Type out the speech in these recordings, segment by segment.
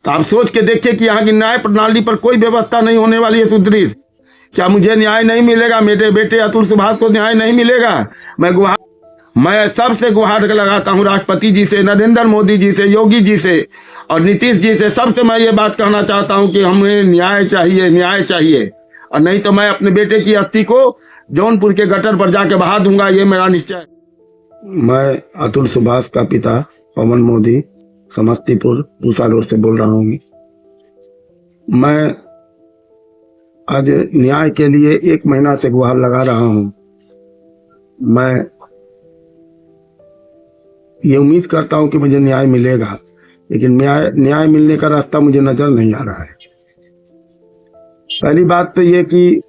तो आप सोच के देखिए कि यहाँ की न्याय प्रणाली पर कोई व्यवस्था नहीं होने वाली है सुदृढ़। क्या मुझे न्याय नहीं मिलेगा? मेरे बेटे अतुल सुभाष को न्याय नहीं मिलेगा? मैं सबसे गुहार लगाता हूँ, राष्ट्रपति जी से, नरेंद्र मोदी जी से, योगी जी से और नीतीश जी से, सबसे मैं ये बात कहना चाहता हूँ कि हमें न्याय चाहिए, न्याय चाहिए। और नहीं तो मैं अपने बेटे की अस्थि को जौनपुर के गटर पर जाके बहा दूंगा, ये मेरा निश्चय। मैं अतुल सुभाष का पिता पवन मोदी समस्तीपुर पूसा रोड से बोल रहा हूँ। मैं आज न्याय के लिए 1 महीना से गुहार लगा रहा हूँ। मैं ये उम्मीद करता हूँ कि मुझे न्याय मिलेगा, लेकिन न्याय मिलने का रास्ता मुझे नजर नहीं आ रहा है। पहली बात तो ये कि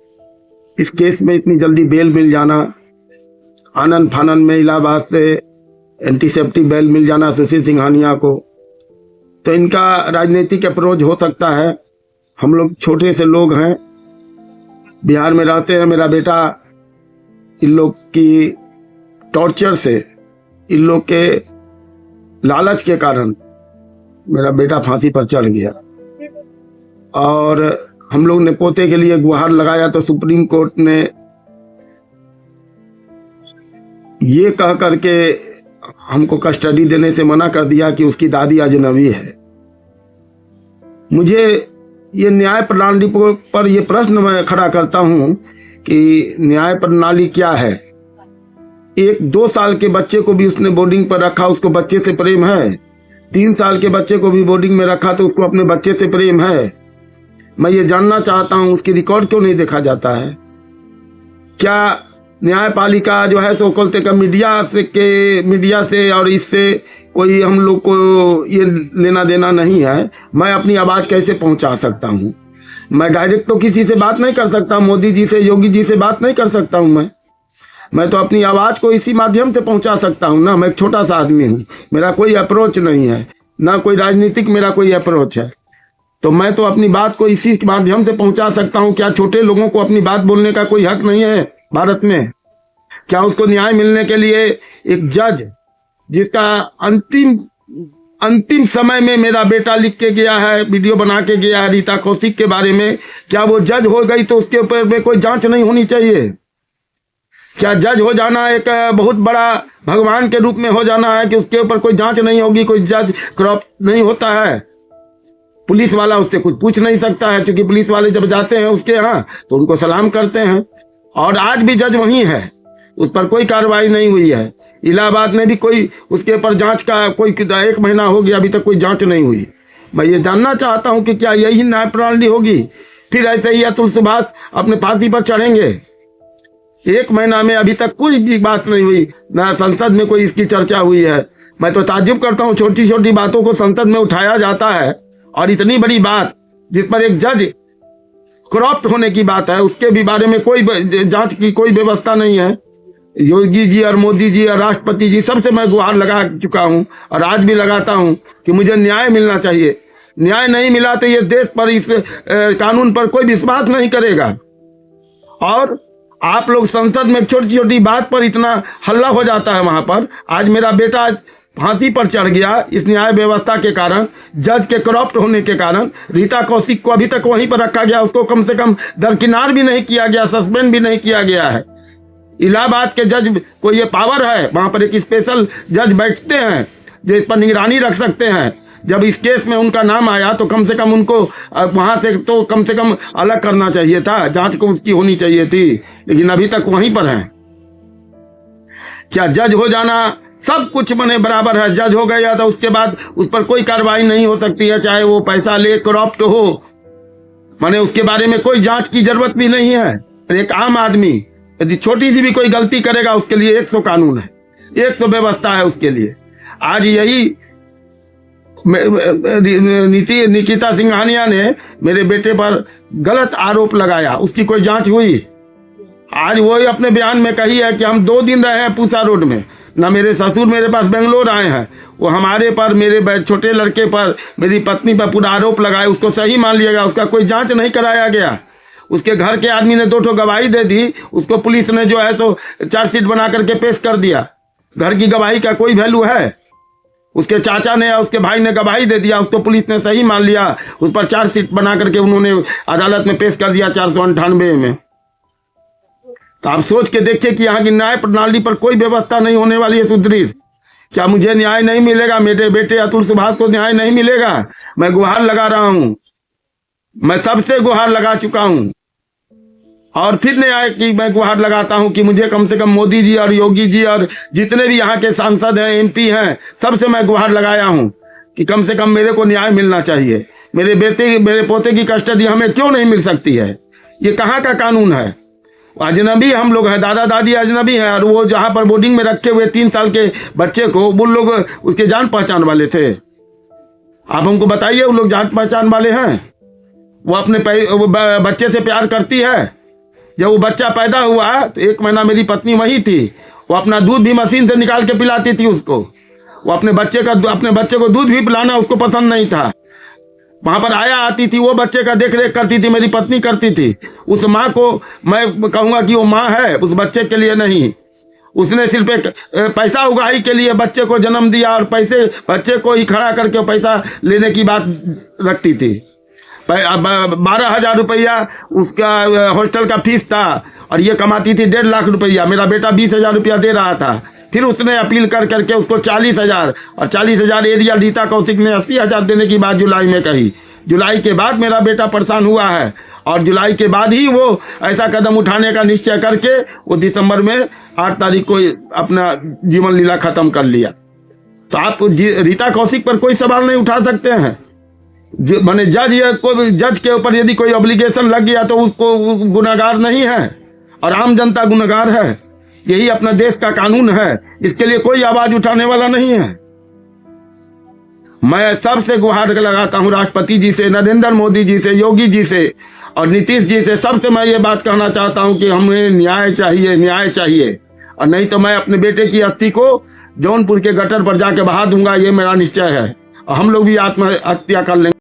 इस केस में इतनी जल्दी बेल मिल जाना, आनन फानन में इलाहाबाद से एंटीसेप्टिक बेल मिल जाना सुशील सिंघानिया को, तो इनका राजनीतिक अप्रोच हो सकता है। हम लोग छोटे से लोग हैं, बिहार में रहते हैं। मेरा बेटा इन लोग की टॉर्चर से, इन लोग के लालच के कारण मेरा बेटा फांसी पर चढ़ गया। और हम लोग ने पोते के लिए गुहार लगाया तो सुप्रीम कोर्ट ने ये कह करके हमको कस्टडी देने से मना कर दिया कि उसकी दादी अजनबी है। मुझे ये न्याय प्रणाली पर ये प्रश्न मैं खड़ा करता हूं कि न्याय प्रणाली क्या है। 1-2 साल के बच्चे को भी उसने बोर्डिंग पर रखा, उसको बच्चे से प्रेम है। 3 साल के बच्चे को भी बोर्डिंग में रखा तो उसको अपने बच्चे से प्रेम है। मैं ये जानना चाहता हूं उसकी रिकॉर्ड क्यों नहीं देखा जाता है? क्या न्यायपालिका जो है सो बोलते का मीडिया से और इससे कोई हम लोग को ये लेना देना नहीं है? मैं अपनी आवाज कैसे पहुंचा सकता हूं? मैं डायरेक्ट तो किसी से बात नहीं कर सकता, मोदी जी से, योगी जी से बात नहीं कर सकता हूं। मैं तो अपनी आवाज को इसी माध्यम से पहुंचा सकता हूं ना। मैं एक छोटा सा आदमी हूं, मेरा कोई अप्रोच नहीं है, ना कोई राजनीतिक मेरा कोई अप्रोच है। तो मैं तो अपनी बात को इसी माध्यम से पहुंचा सकता हूं। क्या छोटे लोगों को अपनी बात बोलने का कोई हक नहीं है भारत में? क्या उसको न्याय मिलने के लिए एक जज, जिसका अंतिम समय में मेरा बेटा लिख के गया है, वीडियो बना के गया है रीता कौशिक के बारे में, क्या वो जज हो गई तो उसके ऊपर में कोई जांच नहीं होनी चाहिए? क्या जज हो जाना एक बहुत बड़ा भगवान के रूप में हो जाना है कि उसके ऊपर कोई जांच नहीं होगी? कोई जज करप्ट नहीं होता है? पुलिस वाला उससे कुछ पूछ नहीं सकता है, क्योंकि पुलिस वाले जब जाते हैं उसके यहाँ तो उनको सलाम करते हैं। और आज भी जज वही है, उस पर कोई कार्रवाई नहीं हुई है। इलाहाबाद में भी कोई उसके ऊपर जांच का कोई 1 महीना हो गया, अभी तक कोई जांच नहीं हुई। मैं ये जानना चाहता हूं कि क्या यही न्याय प्रणाली होगी? फिर ऐसे ही अतुल सुभाष अपने फांसी पर चढ़ेंगे? 1 महीना में अभी तक कोई भी बात नहीं हुई, ना संसद में कोई इसकी चर्चा हुई है। मैं तो ताज्जुब करता हूँ, छोटी छोटी बातों को संसद में उठाया जाता है और इतनी बड़ी बात जिस पर एक जज करप्ट होने की बात है, उसके भी बारे में कोई जांच की कोई व्यवस्था नहीं है। योगी जी और मोदी जी और राष्ट्रपति जी सबसे मैं गुहार लगा चुका हूं और आज भी लगाता हूं कि मुझे न्याय मिलना चाहिए। न्याय नहीं मिला तो ये देश पर, इस कानून पर कोई विश्वास नहीं करेगा। और आप लोग संसद में छोटी छोटी बात पर इतना हल्ला हो जाता है। वहां पर आज मेरा बेटा फांसी पर चढ़ गया इस न्याय व्यवस्था के कारण, जज के करप्ट होने के कारण। रीता कौशिक को अभी तक वहीं पर रखा गया, उसको कम से कम दरकिनार भी नहीं किया गया, सस्पेंड भी नहीं किया गया है। इलाहाबाद के जज को ये पावर है, वहां पर एक स्पेशल जज बैठते हैं जो इस पर निगरानी रख सकते हैं। जब इस केस में उनका नाम आया तो कम से कम उनको वहां से तो कम से कम अलग करना चाहिए था, जांच को उसकी होनी चाहिए थी, लेकिन अभी तक वहीं पर है। क्या जज हो जाना सब कुछ मने बराबर है? जज हो गया तो उसके बाद उस पर कोई कार्रवाई नहीं हो सकती है, चाहे वो पैसा ले, करप्ट हो, माने उसके बारे में कोई जांच की जरूरत भी नहीं है। एक आम आदमी यदि छोटी सी भी कोई गलती करेगा उसके लिए 100 कानून है, 100 व्यवस्था है उसके लिए। आज यही निकिता सिंघानिया ने मेरे बेटे पर गलत आरोप लगाया, उसकी कोई जांच हुई? आज वही अपने बयान में कही है कि हम 2 दिन रहे हैं पूसा रोड में, ना मेरे ससुर मेरे पास बेंगलोर आए हैं, वो हमारे पर, मेरे छोटे लड़के पर, मेरी पत्नी पर पूरा आरोप लगाए। उसको सही मान लिया गया, उसका कोई जांच नहीं कराया गया। उसके घर के आदमी ने 2 गवाही दे दी, उसको पुलिस ने जो है तो चार्जशीट बना करके पेश कर दिया। घर की गवाही का कोई वैल्यू है? उसके चाचा ने या उसके भाई ने गवाही दे दिया, उसको पुलिस ने सही मान लिया, उस पर चार्जशीट बना करके उन्होंने अदालत में पेश कर दिया 498 में। तो आप सोच के देखिए कि यहाँ की न्याय प्रणाली पर कोई व्यवस्था नहीं होने वाली है सुदृढ़। क्या मुझे न्याय नहीं मिलेगा? मेरे बेटे अतुल सुभाष को न्याय नहीं मिलेगा? मैं गुहार लगा रहा हूं, मैं सबसे गुहार लगा चुका हूं और फिर न्याय की मैं गुहार लगाता हूं कि मुझे कम से कम मोदी जी और योगी जी और जितने भी यहाँ के सांसद हैं, एमपी हैं, सबसे मैं गुहार लगाया हूं कि कम से कम मेरे को न्याय मिलना चाहिए। मेरे बेटे मेरे पोते की कस्टडी हमें क्यों नहीं मिल सकती है? ये कहाँ का कानून है? अजनबी हम लोग हैं, दादा दादी अजनबी हैं, और वो जहाँ पर बोर्डिंग में रखे हुए 3 साल के बच्चे को वो लोग उसके जान पहचान वाले थे। आप हमको बताइए, वो लोग जान पहचान वाले हैं? वो अपने बच्चे से प्यार करती है। जब वो बच्चा पैदा हुआ तो 1 महीना मेरी पत्नी वही थी, वो अपना दूध भी मशीन से निकाल के पिलाती थी उसको। वो अपने बच्चे को दूध भी पिलाना उसको पसंद नहीं था। वहां पर आया आती थी, वो बच्चे का देख रेख करती थी, मेरी पत्नी करती थी। उस माँ को मैं कहूँगा कि वो माँ है, उस बच्चे के लिए नहीं। उसने सिर्फ एक पैसा उगाही के लिए बच्चे को जन्म दिया और पैसे बच्चे को ही खड़ा करके पैसा लेने की बात रखती थी। 12,000 रुपया उसका हॉस्टल का फीस था और ये कमाती थी 1.5 लाख रुपया। मेरा बेटा 20,000 रुपया दे रहा था। फिर उसने अपील कर करके उसको 40,000 और 40,000 एरिया रीता कौशिक ने 80,000 देने की बात जुलाई में कही। जुलाई के बाद मेरा बेटा परेशान हुआ है और जुलाई के बाद ही वो ऐसा कदम उठाने का निश्चय करके वो दिसंबर में 8 तारीख को अपना जीवन लीला खत्म कर लिया। तो आप रीता कौशिक पर कोई सवाल नहीं उठा सकते हैं। माने जज के ऊपर यदि कोई ऑब्लिगेशन लग गया तो उसको गुनहगार नहीं है और आम जनता गुनहगार है। यही अपना देश का कानून है, इसके लिए कोई आवाज उठाने वाला नहीं है। मैं सबसे गुहार लगाता हूं, राष्ट्रपति जी से, नरेंद्र मोदी जी से, योगी जी से और नीतीश जी से, सबसे मैं ये बात कहना चाहता हूं कि हमें न्याय चाहिए, न्याय चाहिए। और नहीं तो मैं अपने बेटे की अस्थि को जौनपुर के गटर पर जाके बहा दूंगा, ये मेरा निश्चय है। और हम लोग भी आत्महत्या कर लेंगे।